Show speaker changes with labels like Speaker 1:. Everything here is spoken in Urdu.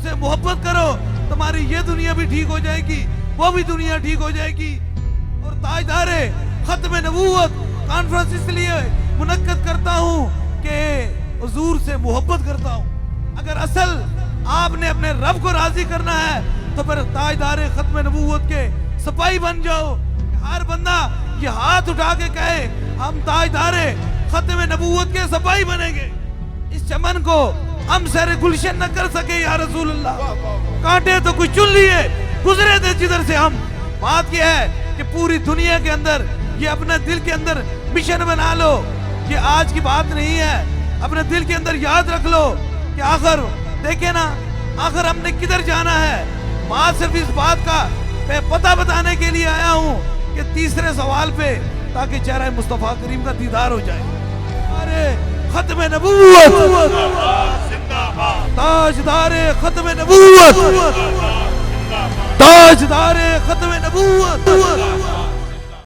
Speaker 1: سے محبت کرو, تمہاری یہ دنیا بھی ٹھیک ہو جائے گی, وہ بھی دنیا ٹھیک ہو جائے گی. اور تاجدار ختم نبوت کانفرنس اس لیے منعقد کرتا ہوں کہ حضور سے محبت کرتا ہوں. اگر اصل آپ نے اپنے رب کو راضی کرنا ہے تو پھر تاجدار ختم نبوت کے سپاہی بن جاؤ. ہر بندہ یہ ہاتھ اٹھا کے کہے ہم تاجدار ختم نبوت کے سپاہی بنیں گے. اس چمن کو ہم سیر گلشن نہ کر سکے یا رسول اللہ, کانٹے تو کچھ چن لیے گزرے تھے جدھر سے ہم. بات یہ ہے کہ پوری دنیا کے اندر یہ اپنے دل کے اندر مشن بنا لو. یہ آج کی بات نہیں ہے, اپنے دل کے اندر یاد رکھ لو کہ آخر دیکھیں نا, آخر ہم نے کدھر جانا ہے. بات صرف اس بات کا پتہ بتانے کے لیے آیا ہوں کہ تیسرے سوال پہ, تاکہ چہرہ مصطفیٰ کریم کا دیدار ہو جائے. ارے ختم نبوت, تاجدار ختم نبوت, تاجدار ختم نبوت.